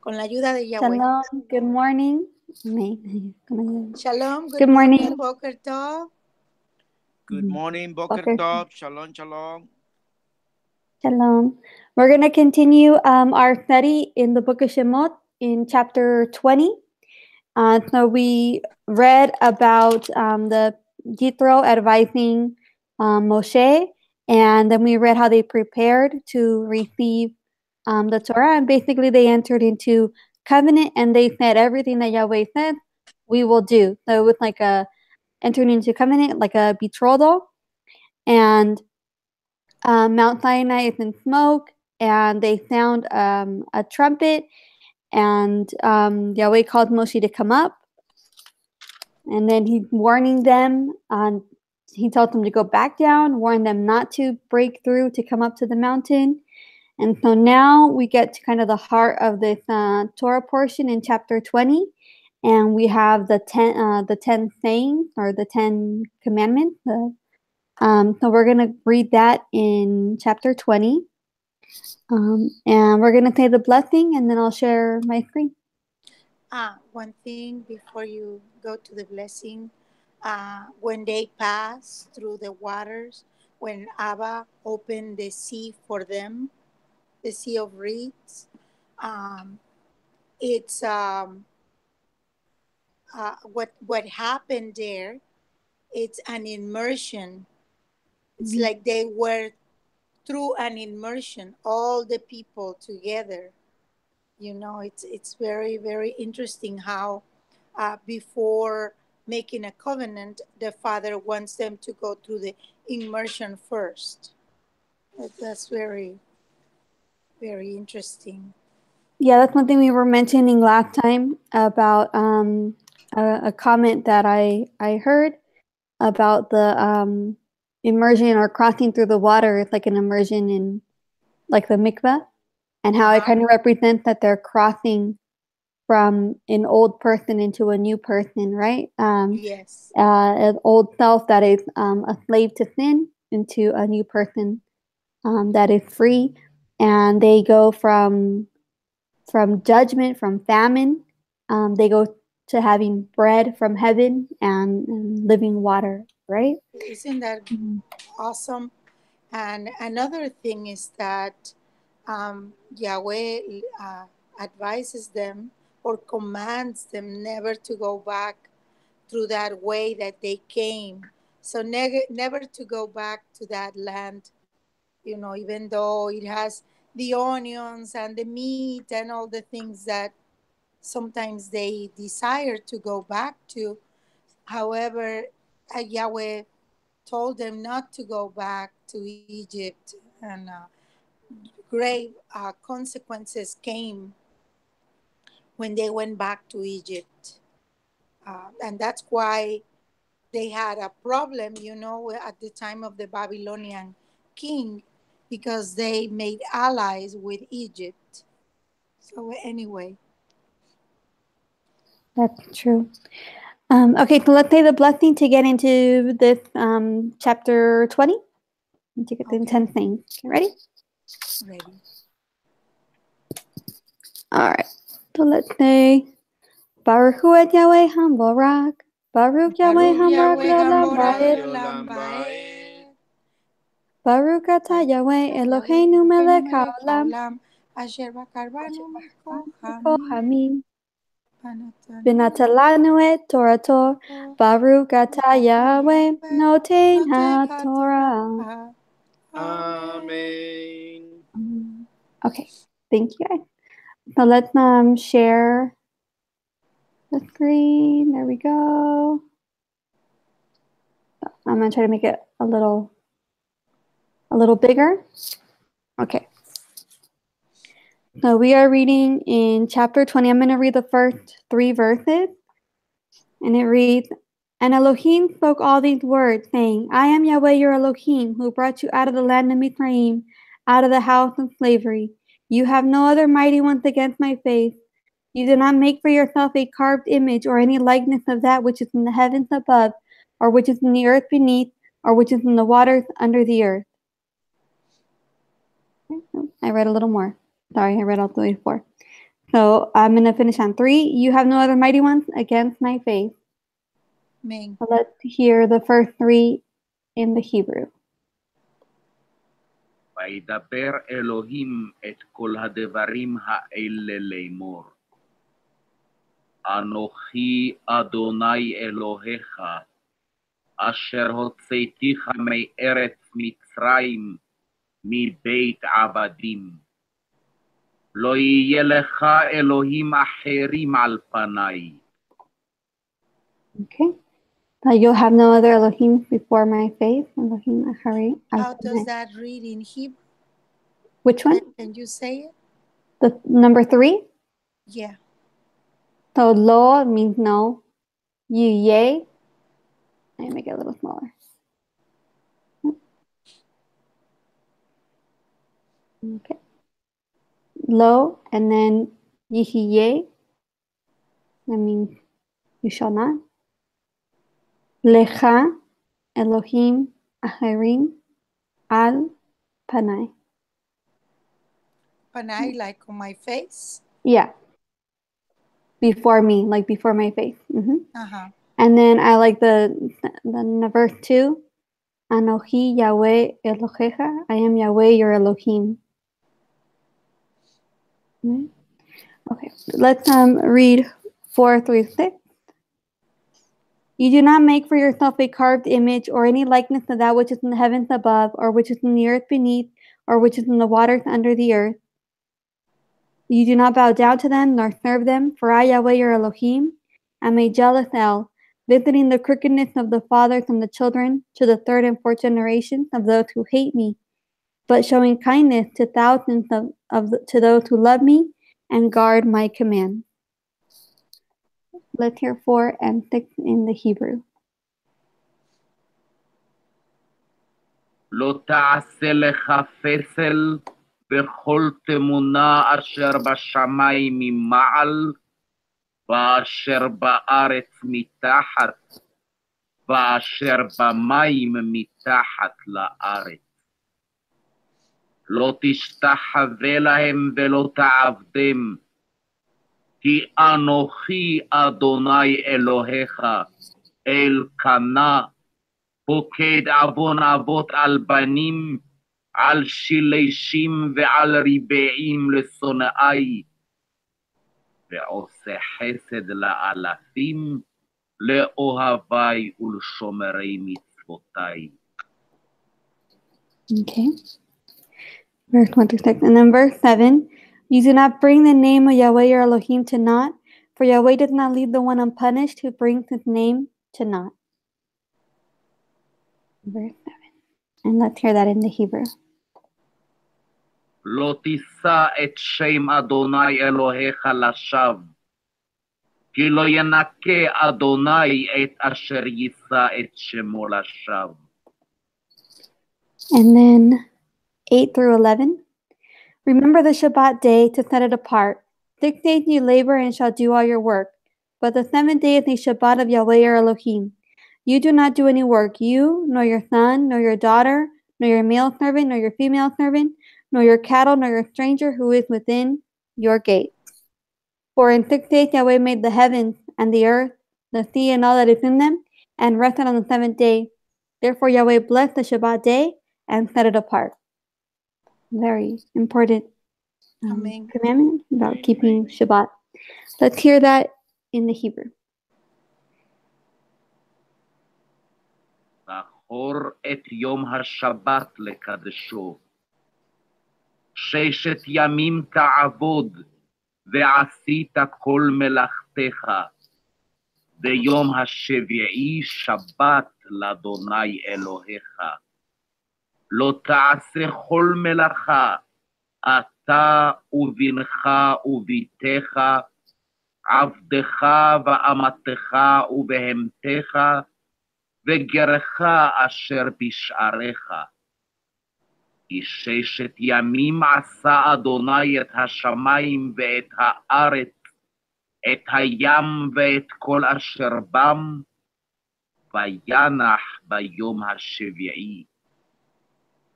Con la ayuda de Yahweh. Shalom, good morning. Shalom, Good morning. Boker Tov. Good morning, Boker Boker. Tov. Shalom, shalom. Shalom. We're going to continue our study in the book of Shemot in chapter 20. So we read about the Yitro advising Moshe, and then we read how they prepared to receive the Torah, and basically they entered into covenant, and they said everything that Yahweh said, we will do. So it was like a entering into covenant, like a betrothal, and Mount Sinai is in smoke, and they sound a trumpet, and Yahweh called Moshe to come up, and then he's warning them. He told them to go back down, warned them not to break through to come up to the mountain. And so now we get to kind of the heart of this Torah portion in chapter 20, and we have the 10 sayings, or the 10 commandments. So we're going to read that in chapter 20. And we're going to say the blessing, and then I'll share my screen. One thing before you go to the blessing. When they pass through the waters, when Abba opened the sea for them, the sea of reeds, it's what happened there. It's an immersion. It's like they were through an immersion, all the people together. You know, it's very, very interesting how before making a covenant, the father wants them to go through the immersion first. That's very, very interesting. Yeah, that's one thing we were mentioning last time about a comment that I heard about the immersion or crossing through the water. It's like an immersion in like the mikveh, and how it kind of represents that they're crossing from an old person into a new person, right? Yes. An old self that is a slave to sin into a new person that is free, and they go from judgment, from famine, they go to having bread from heaven and living water, right? Isn't that awesome? And another thing is that Yahweh advises them or commands them never to go back through that way that they came. So never to go back to that land, you know, even though it has the onions and the meat and all the things that sometimes they desire to go back to. However, Yahweh told them not to go back to Egypt, and grave consequences came when they went back to Egypt. And that's why they had a problem, you know, at the time of the Babylonian king, because they made allies with Egypt. So, anyway. That's true. Okay, so let's say the blessing to get into this chapter 20, and to get the 10 things. Okay, ready? Ready. All right. So let's say, Baruch Hu et Yahweh Hamborak. Baruch Yahweh Hamborak Leolam Baed. Baruch atah Yahweh Eloheinu melech haolam. Asher bakarbanu Kohamim. V'natalanu et Torato. Baruch atah Yahweh noten haTorah. Amen. Okay, thank you guys. So let's share the screen. There we go. I'm gonna try to make it a little bigger. Okay. So we are reading in chapter 20. I'm going to read the first 3 verses. And it reads, And Elohim spoke all these words, saying, I am Yahweh your Elohim, who brought you out of the land of Mizraim, out of the house of slavery. You have no other mighty ones against my face. You do not make for yourself a carved image or any likeness of that which is in the heavens above, or which is in the earth beneath, or which is in the waters under the earth. I read a little more. Sorry, I read all the way 4. So I'm going to finish on 3. You have no other mighty ones against my faith. Amen. So let's hear the first 3 in the Hebrew. וידבר אלוהים את כל הדברים האלה לאמור. אנוכי אדוני אלוהיך, אשר הוצאתיך מארץ מצרים, מבית עבדים. לא יהיה לך אלוהים אחרים על פניי. Okay. You'll have no other Elohim before my face. Elohim Ahari. How does that read in Hebrew? Which one? Can you say it? The number 3? Yeah. So lo means no. Yeh. Let me make it a little smaller. Okay. Lo, and then Yihye. That means you shall not. Lecha, Elohim, Ahirim, Al, Panai. Panai, like on my face? Yeah. Before me, like before my face. Uh-huh. And then I like the verse 2. Anochi Yahweh Elohecha. I am Yahweh, your Elohim. Okay, let's read 4 through 6. You do not make for yourself a carved image or any likeness of that which is in the heavens above, or which is in the earth beneath, or which is in the waters under the earth. You do not bow down to them, nor serve them, for I, Yahweh, your Elohim, am a jealous El, visiting the crookedness of the fathers and the children to the 3rd and 4th generations of those who hate me, but showing kindness to thousands to those who love me and guard my command. Let's hear 4 and 6 in the Hebrew. לא תעשה לך פסל בכל תמונה אשר בשמיים ממעל, ואשר בארץ מתחת, ואשר במים מתחת לארץ. לא תשתחווה להם ולא תעבדם, כי אנוכי אדוני אלוהיך, אלקנה, פוקד עוון אבות על בנים, על שלישים ועל ריבעים לשונאי, ועושה חסד לאלפים, לאוהבי ולשומרי מצוותי. Okay. Verse 1 through 6. And then verse 7. You do not bring the name of Yahweh your Elohim to naught, for Yahweh does not leave the one unpunished who brings his name to naught. Verse 7. And let's hear that in the Hebrew. לא תישא את שם אדוני אלוהיך לשווא, כי לא ינקה אדוני את אשר יישא את שמו לשווא. And then 8 through 11. Remember the Shabbat day to set it apart. 6 days you labor and shall do all your work. But the 7th day is the Shabbat of Yahweh your Elohim. You do not do any work, you, nor your son, nor your daughter, nor your male servant, nor your female servant, nor your cattle, nor your stranger who is within your gates. For in 6 days Yahweh made the heavens and the earth, the sea and all that is in them, and rested on the 7th day. Therefore Yahweh blessed the Shabbat day and set it apart. Very important commandment about keeping Shabbat. Let's hear that in the Hebrew. זכור את יום השבת לקדשו. 6 ימים תעבוד, ועשית כל מלאכתך. ביום השביעי שבת לאדוני אלוהיך. לא תעשה כל מלאכה, אתה ובנך וביתך, עבדך ואמתך ובהמתך, וגרך אשר בשעריך. כי 6 ימים עשה אדוני את השמיים ואת הארץ, את הים ואת כל אשר בם, וינח ביום השביעי.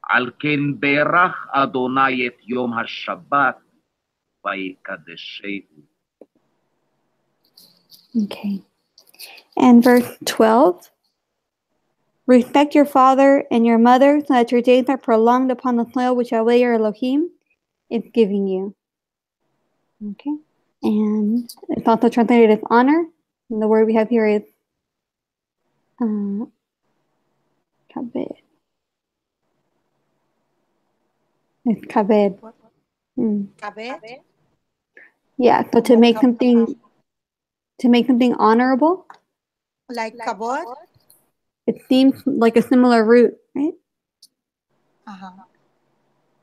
על כן ברך אדוני את יום השבת, ויקדשהו. Okay. And verse 12. Respect your father and your mother so that your days are prolonged upon the soil which Yahweh your Elohim is giving you. Okay. And it's also translated as honor. And the word we have here is kabed. It's kabed. Kabed? Yeah, so to make something honorable. Like kabod? It seems like a similar root, right? Uh-huh.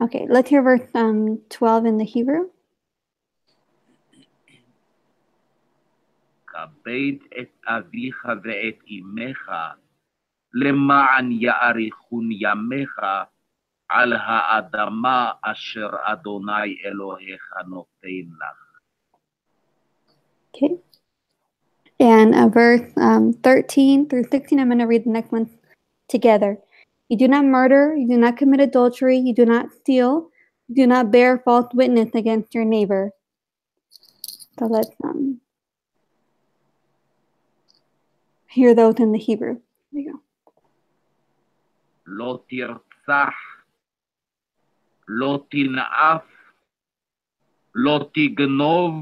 Okay, let's hear verse 12 in the Hebrew. כבד את אביך ואת אמך, למען יאריכון ימיך על האדמה אשר אדוני אלוהיך נותן לך. Okay. And verse 13 through 16, I'm going to read the next one together. You do not murder, you do not commit adultery, you do not steal, you do not bear false witness against your neighbor. So let's hear those in the Hebrew. There you go. לא תרצח, לא תנאף, לא תגנוב,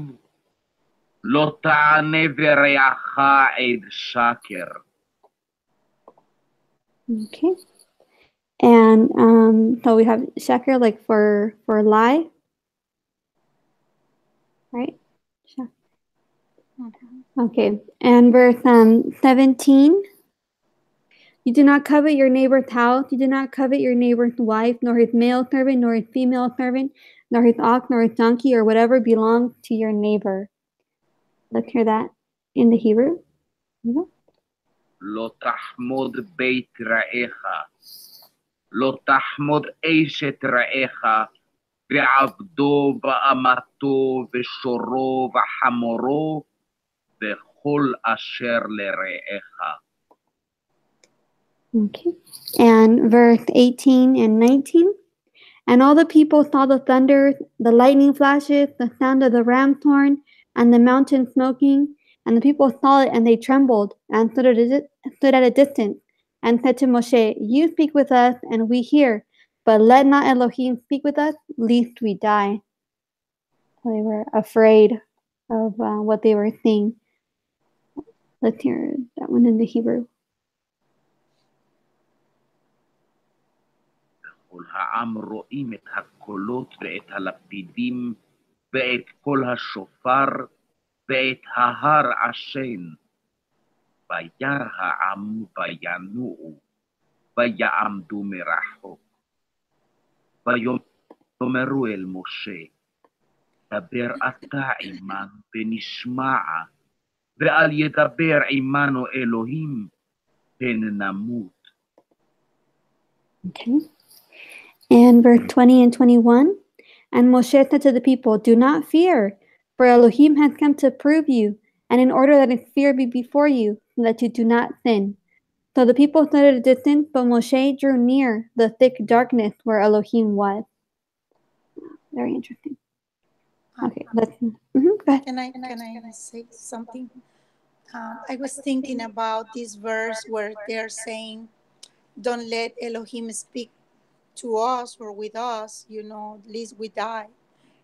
לא תענה ברעך עד שקר. Okay. And so we have shaker like for lie. Right? Okay. And verse 17. You do not covet your neighbor's house. You do not covet your neighbor's wife, nor his male servant, nor his female servant, nor his ox, nor his donkey, or whatever belongs to your neighbor. Let's hear that in the Hebrew. לא תחמוד בית רעך, לא תחמוד אשת רעך, ועבדו ואמתו ושורו וחמורו, וכל אשר לרעך. Okay. And verse 18 and 19. And all the people saw the thunders, the lightning flashes, the sound of the ram's horn, and the mountain smoking. And the people saw it, and they trembled, and stood at a distance, and said to Moshe, You speak with us, and we hear, but let not Elohim speak with us, lest we die. So they were afraid of what they were seeing. Let's hear that one in the Hebrew. כל העם רואים את הקולות ואת הלפידים ואת קול השופר ואת ההר עשן. וירא העם וינועו ויעמדו מרחוק. ויאמרו אל משה, דבר אתה עמנו ונשמע, ואל ידבר עמנו אלוהים פן נמות. Okay. And verse 20 and 21. And Moshe said to the people, Do not fear, for Elohim has come to prove you, and in order that his fear be before you, so that you do not sin. So the people stood at a distance, but Moshe drew near the thick darkness where Elohim was. Very interesting. Okay, let's go ahead. Can I say something? I was thinking about this verse where they're saying, don't let Elohim speak to us or with us, at least we die.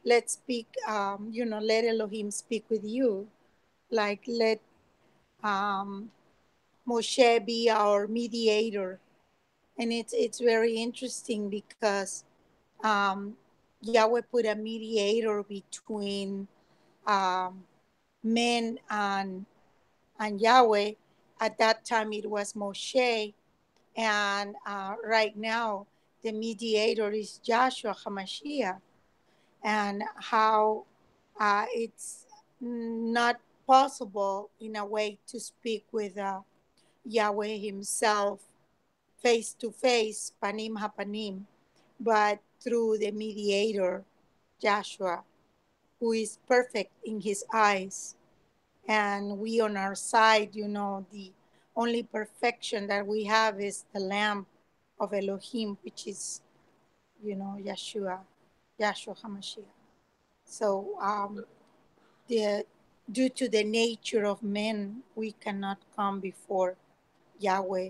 Let's speak, let Elohim speak with you. Like, let Moshe be our mediator. And it's very interesting because Yahweh put a mediator between men and Yahweh. At that time, it was Moshe. And right now, the mediator is Joshua HaMashiach. And how it's not possible in a way to speak with Yahweh himself face to face, panim hapanim, but through the mediator, Joshua, who is perfect in his eyes. And we on our side, the only perfection that we have is the Lamb of Elohim, which is, Yeshua HaMashiach. So due to the nature of men, we cannot come before Yahweh,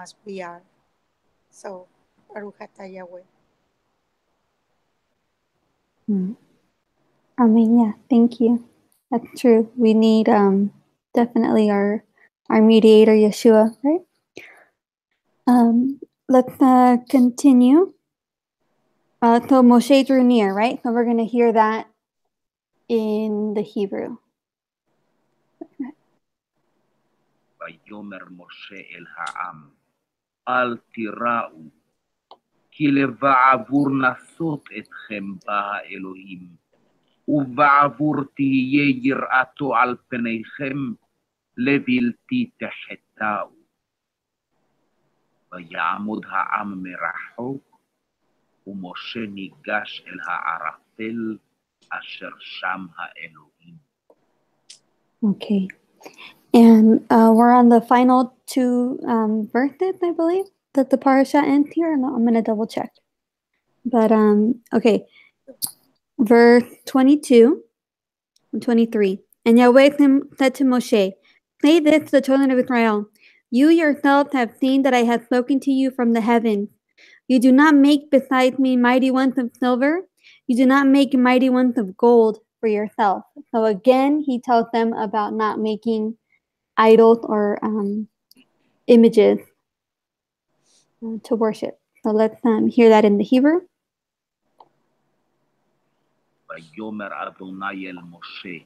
as we are. So, Baruch atah Yahweh. I mean, yeah, thank you. That's true. We need definitely our mediator, Yeshua, right? Let's continue. So Moshe drew near, right? So we're going to hear that in the Hebrew. ויאמר משה אל העם, אל תיראו, כי לבעבור נסות אתכם בה האלוהים, ובעבור תהיה יראתו על פניכם, לבלתי תחטאו. ויעמוד העם מרחוק, ומשה ניגש אל הערפל, אשר שם האלוהים. Okay. And we're on the final two verses, I believe, that the Parashah ends here. No, I'm going to double check. But, okay. Verse 22 and 23. And Yahweh said to Moshe, say this to the children of Israel. You yourselves have seen that I have spoken to you from the heavens. You do not make besides me mighty ones of silver. You do not make mighty ones of gold for yourself. So again, he tells them about not making idols or images to worship. So let's hear that in the Hebrew. ויאמר אדוני אל משה,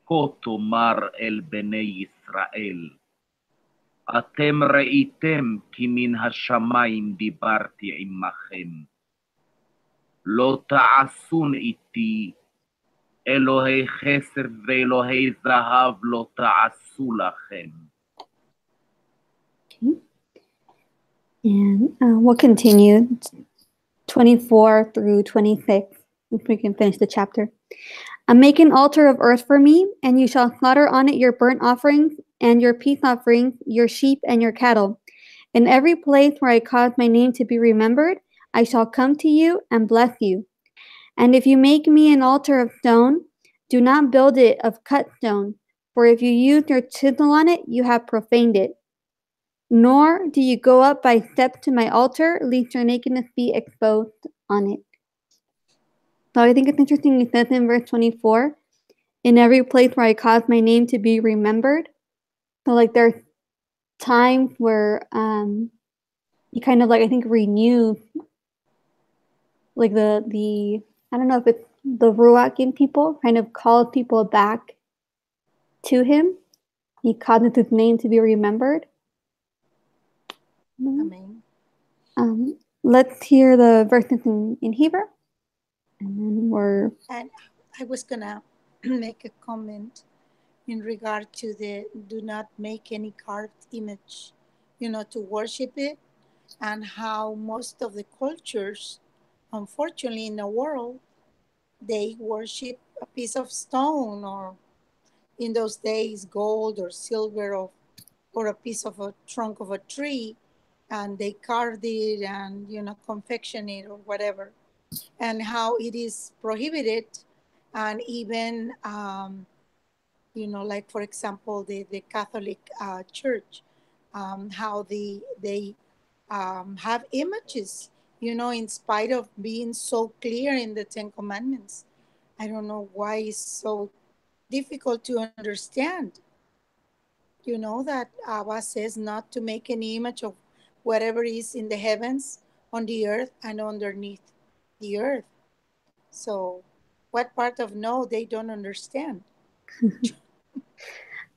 כה תאמר אל בני ישראל, אתם ראיתם כי מן השמיים דיברתי עמכם, לא תעשון איתי, אלוהי חסד ואלוהי זהב לא תעשו לכם. And we'll continue 24 through 26, if we can finish the chapter. Make an altar of earth for me, and you shall slaughter on it your burnt offerings and your peace offerings, your sheep and your cattle. In every place where I cause my name to be remembered, I shall come to you and bless you. And if you make me an altar of stone, do not build it of cut stone, for if you use your chisel on it, you have profaned it. Nor do you go up by steps to my altar, lest your nakedness be exposed on it. So I think it's interesting, it says in verse 24, in every place where I cause my name to be remembered. So like there's times where you kind of like, I think, renew like the I don't know if it's the Ruach in people, kind of calls people back to him. He causes his name to be remembered. Amen. Let's hear the verses in Hebrew. And then And I was going to make a comment in regard to the do not make any carved image, to worship it, and how most of the cultures, unfortunately, in the world, they worship a piece of stone, or in those days, gold or silver, or a piece of a trunk of a tree, and they carved it and, confection it or whatever, and how it is prohibited. And even, like, for example, the Catholic Church, how they have images, in spite of being so clear in the Ten Commandments. I don't know why it's so difficult to understand. That Abba says not to make any image of whatever is in the heavens, on the earth, and underneath the earth. So what part of no they don't understand?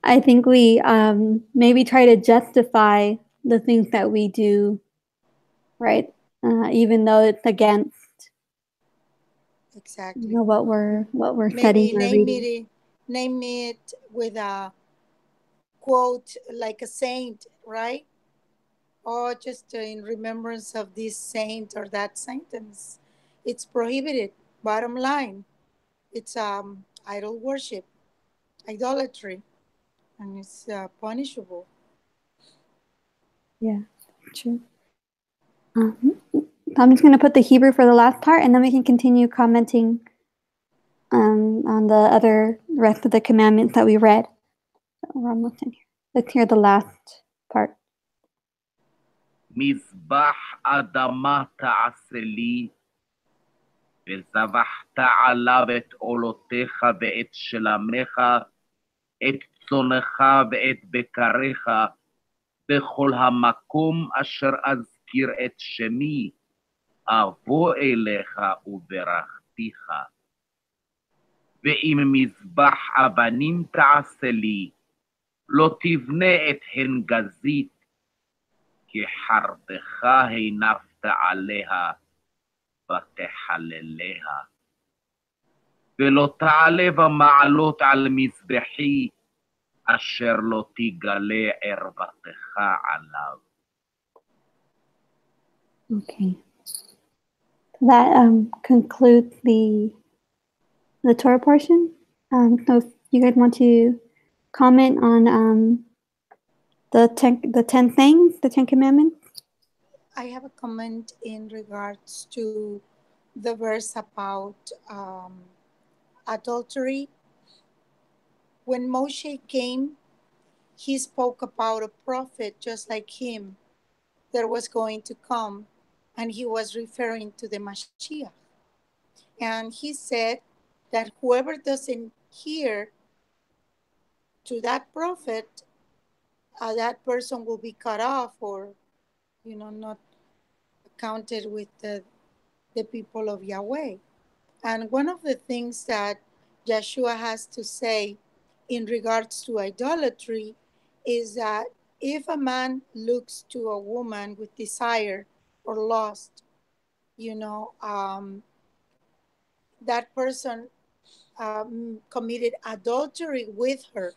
I think we maybe try to justify the things that we do, right? Even though it's against Exactly. what we're Maybe studying or reading. name it with a quote like a saint, right? Or just in remembrance of this saint or that saint. It's prohibited. Bottom line, it's idol worship, idolatry, and it's punishable. Yeah, true. I'm just going to put the Hebrew for the last part, and then we can continue commenting on the other rest of the commandments that we read. So we're almost in here. Let's hear the last part. מזבח אדמה תעשה לי, וזבחת עליו את עולותיך ואת שלמך, את צונך ואת בקריך, בכל המקום אשר אזכיר את שמי, אבוא אליך וברכתיך. ואם מזבח אבנים תעשה לי, לא תבנה את הן גזית, כי חרבך הנפת עליה ותחלליה. ולא תעלה במעלות על מזבחי, אשר לא תגלה ערוותך עליו. Okay. That concludes the Torah portion. So if you guys want to comment on the 10 things, the 10 commandments. I have a comment in regards to the verse about adultery. When Moshe came, he spoke about a prophet just like him that was going to come, and he was referring to the Mashiach. And he said that whoever doesn't hear to that prophet, that person will be cut off, or not counted with the people of Yahweh. And one of the things that Yeshua has to say in regards to idolatry is that if a man looks to a woman with desire or lust, that person committed adultery with her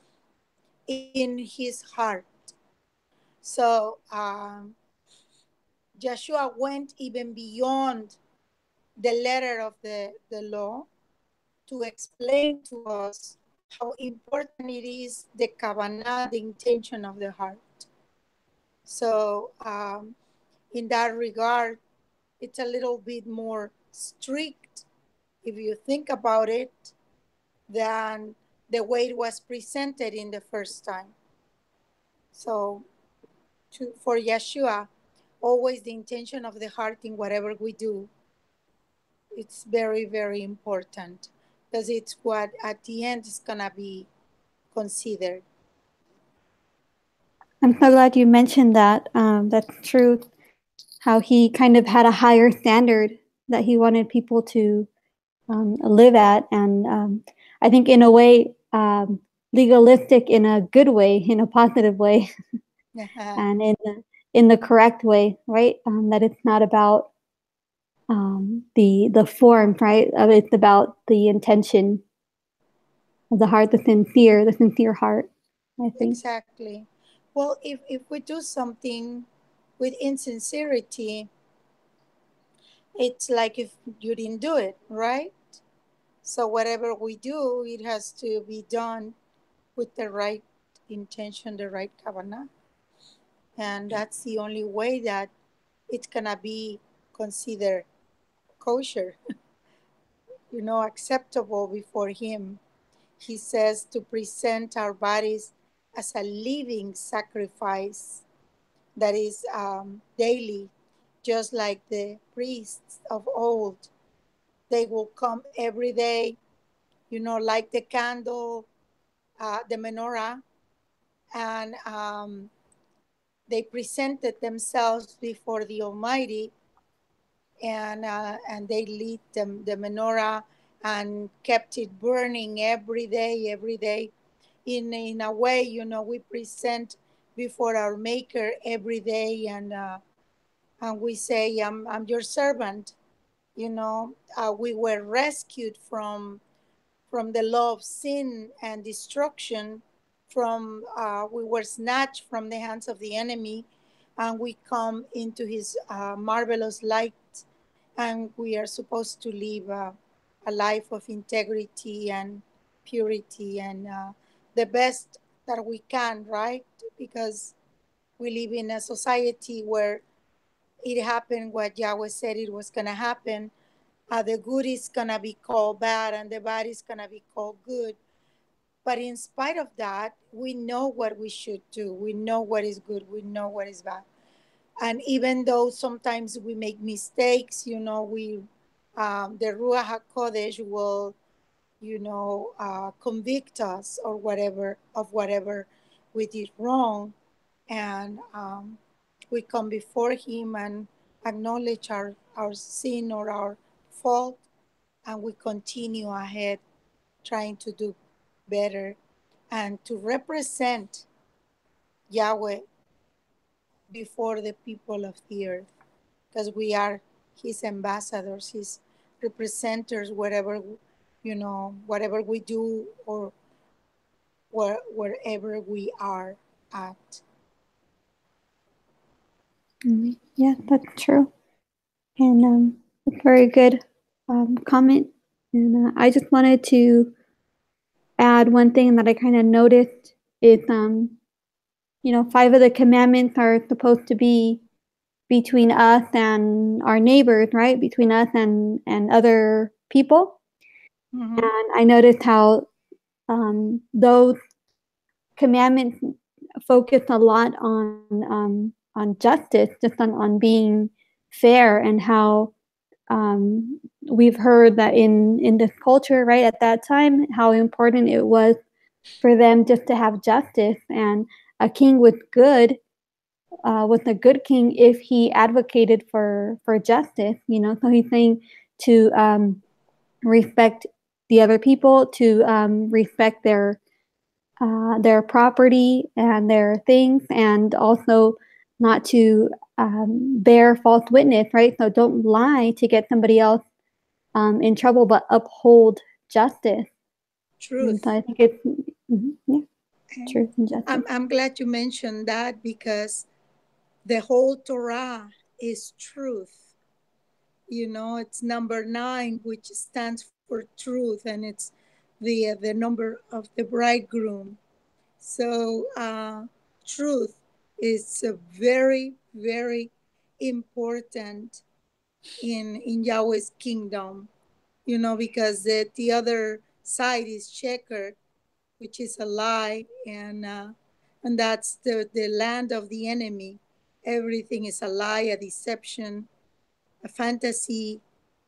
in his heart. So Yeshua went even beyond the letter of the law to explain to us how important it is, the kavanah, the intention of the heart. So in that regard, it's a little bit more strict, if you think about it, than the way it was presented in the first time. So for Yeshua, always the intention of the heart in whatever we do, it's very, very important, because it's what at the end is going to be considered. I'm so glad you mentioned that. That's true. How he kind of had a higher standard that he wanted people to live at. And I think in a way, legalistic in a good way, in a positive way, and in the correct way, right? That it's not about the form, right? It's about the intention of the heart, the sincere heart, I think. Exactly. Well, if we do something with insincerity, it's like if you didn't do it, right? So whatever we do, it has to be done with the right intention, the right kavanah. And that's the only way that it's gonna be considered kosher, acceptable before him. He says to present our bodies as a living sacrifice that is daily, just like the priests of old. They will come every day, light the candle, the menorah, and they presented themselves before the Almighty, and they lit the menorah and kept it burning every day. In a way, we present before our Maker every day, and we say, I'm your servant. We were rescued from the law of sin and destruction, we were snatched from the hands of the enemy, and we come into his marvelous light, and we are supposed to live a life of integrity and purity, and the best that we can, right? Because we live in a society where it happened what Yahweh said it was going to happen, The good is gonna be called bad, and the bad is gonna be called good. But in spite of that, we know what we should do. We know what is good. We know what is bad. And even though sometimes we make mistakes, we the Ruach Hakodesh will, convict us or whatever of whatever we did wrong, and we come before Him and acknowledge our sin or our fault, and we continue ahead trying to do better and to represent Yahweh before the people of the earth, because we are His ambassadors, His representatives, whatever we do or wherever we are at. Yeah, that's true. And it's very good comment. And I just wanted to add one thing that I kind of noticed is, 5 of the commandments are supposed to be between us and our neighbors, right? Between us and other people. Mm-hmm. And I noticed how those commandments focus a lot on justice, just on being fair, and how we've heard that in this culture, right, at that time, how important it was for them just to have justice, and a king was a good king if he advocated for justice. So he's saying to respect the other people, to respect their property and their things, and also not to bear false witness, right? So don't lie to get somebody else in trouble, but uphold justice. And so Truth. I think it's yeah, And truth and justice. I'm glad you mentioned that, because the whole Torah is truth. It's number 9, which stands for truth, and it's the number of the bridegroom. So truth is a very, very important in Yahweh's kingdom. Because the other side is checkered, which is a lie, and that's the land of the enemy. Everything is a lie, a deception, a fantasy,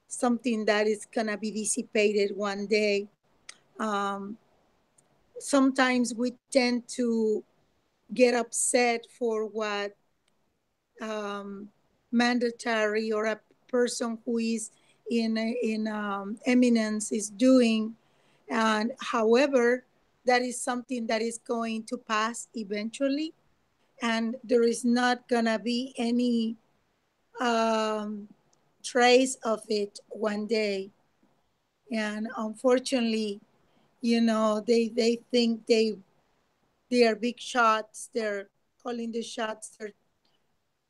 something that is gonna be dissipated one day. Um, Sometimes we tend to get upset for what mandatory or a person who is in eminence is doing, and however, that is something that is going to pass eventually, and there is not gonna be any um, trace of it one day. And unfortunately, they think they are big shots. They're calling the shots.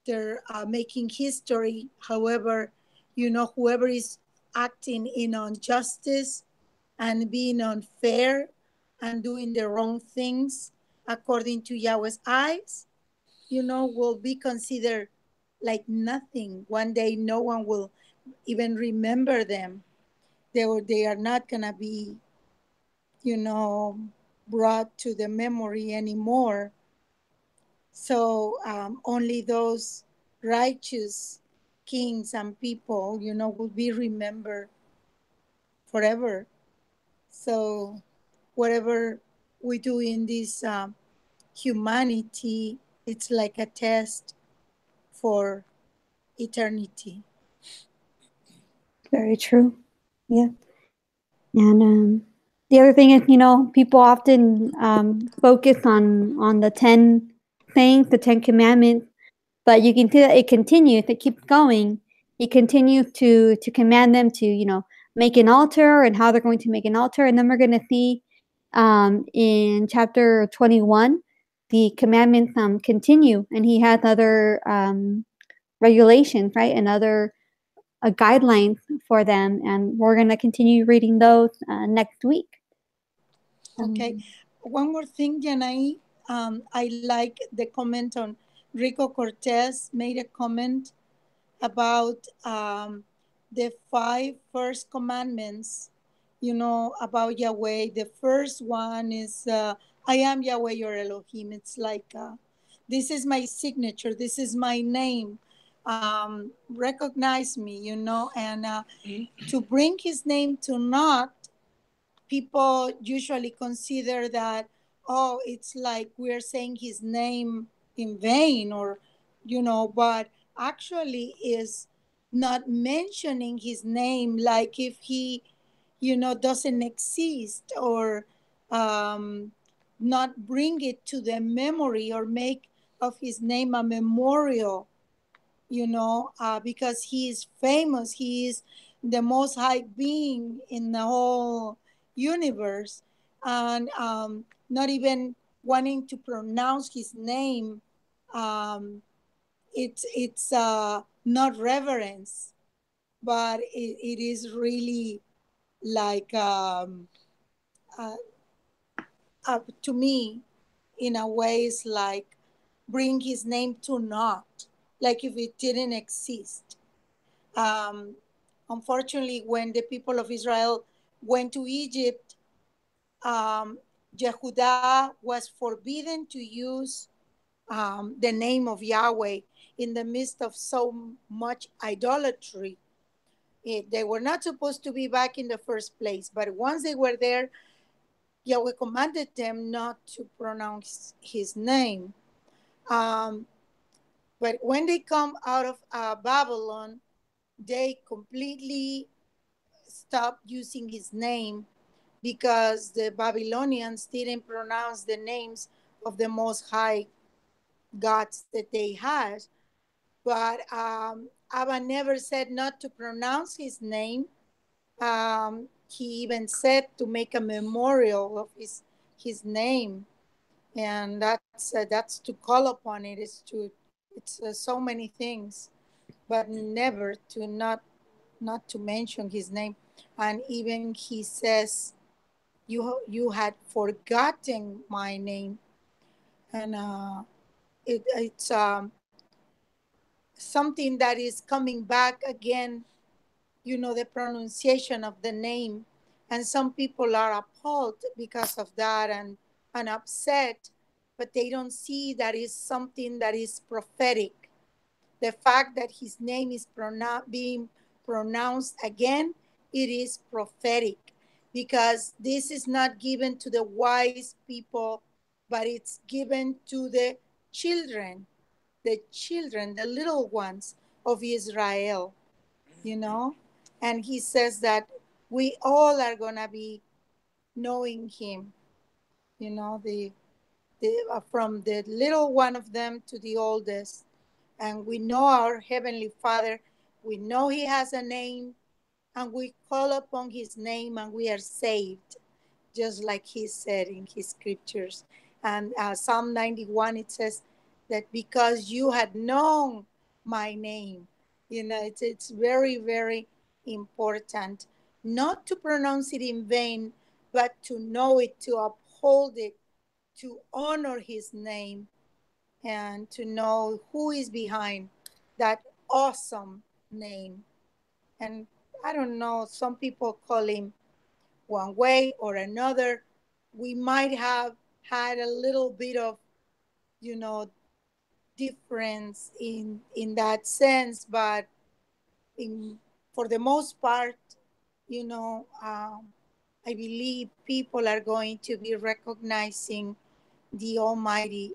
They're making history. However, whoever is acting in injustice and being unfair and doing the wrong things according to Yahweh's eyes, will be considered like nothing. One day, no one will even remember them. They are not gonna be, you know, brought to the memory anymore. So only those righteous kings and people, will be remembered forever. So whatever we do in this humanity, it's like a test for eternity. Very true. Yeah. And the other thing is, people often focus on the 10 things, the 10 commandments, but you can see that it continues, it keeps going. He continues to command them to, make an altar, and how they're going to make an altar. And then we're going to see in chapter 21, the commandments continue, and he has other regulations, right? And other guidelines for them. And we're going to continue reading those next week. Okay. One more thing, Janai. I like the comment on Rico Cortez made a comment about the five first commandments, about Yahweh. The first one is, I am Yahweh your Elohim. It's like, this is my signature, this is my name. Recognize me, and to bring his name to naught, people usually consider that, oh, it's like we're saying his name in vain, or but actually is not mentioning his name, like if he doesn't exist, or um, not bring it to the memory, or make of his name a memorial, because he is famous. He is the most high being in the whole universe. And not even wanting to pronounce his name, it's not reverence, but it is really like, uh, to me, in a way, is like bring his name to naught, like if it didn't exist. Um, Unfortunately, when the people of Israel went to Egypt, um, Yehudah was forbidden to use the name of Yahweh in the midst of so much idolatry. They were not supposed to be back in the first place, but once they were there, Yahweh commanded them not to pronounce his name. Um, but when they come out of Babylon, they completely stopped using his name, because the Babylonians didn't pronounce the names of the most high gods that they had. But Abba never said not to pronounce his name. He even said to make a memorial of his name, and that's to call upon it. It's so many things, but never to not to mention his name. And even he says, you had forgotten my name. And it's something that is coming back again, the pronunciation of the name. And some people are appalled because of that, and upset, but they don't see that is something that is prophetic. The fact that his name is being pronounced again, it is prophetic, because this is not given to the wise people, but it's given to the children, the little ones of Israel, you know. And he says that we all are going to be knowing him, from the little one of them to the oldest. And we know our Heavenly Father. We know He has a name, and we call upon His name, and we are saved, just like He said in His scriptures. And Psalm 91, it says that because you had known my name, it's very, very important not to pronounce it in vain, but to know it, to uphold it, to honor His name, and to know who is behind that awesome name. And I don't know, some people call him one way or another. We might have had a little bit of, you know, difference in that sense, but for the most part, I believe people are going to be recognizing the Almighty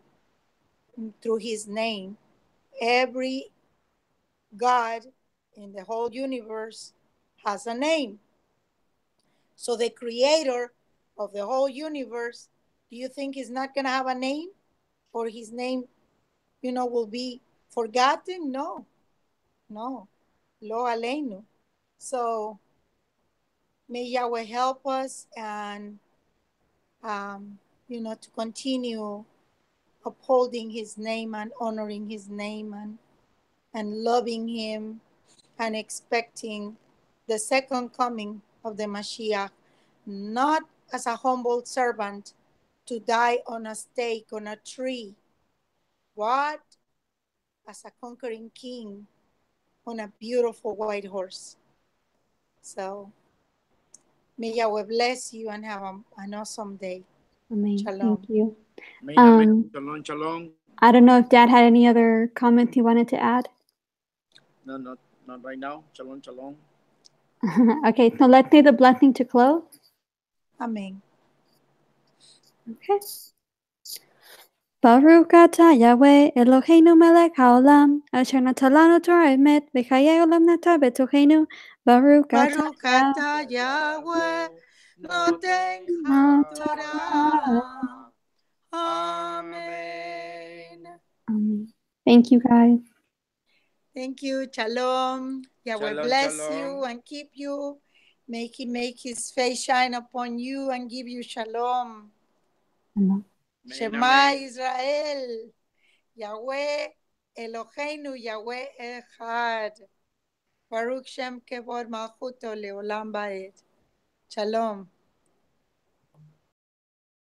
through His name. Every God in the whole universe has a name. So the creator of the whole universe, do you think he's not going to have a name? Or his name, will be forgotten? No, no. Lo aleinu. So may Yahweh help us, and, to continue upholding his name and honoring his name, and loving him, and expecting the second coming of the Mashiach, not as a humble servant to die on a stake on a tree, but as a conquering king on a beautiful white horse. So may Yahweh bless you and have an awesome day. Amen. Shalom. Thank you. Amen. Shalom, shalom. I don't know if Dad had any other comments he wanted to add. No, not right now. Shalom, shalom. Okay, so let's say the blessing to close. Amen. Okay. Baruch atah Yahweh Eloheinu melech haolam, asher natan lanu Torah emet v'chayei olam nata betochenu. Baruch atah Yahweh noten haTorah. Amen. Thank you, guys. Thank you. Shalom. Yahweh Shalom, bless shalom. you and keep you. Make He make His face shine upon you and give you shalom. Shema Israel. Yahweh Eloheinu, Yahweh Echad. Baruch Shem Kevod Malchuto Leolam Ba'ed. Shalom.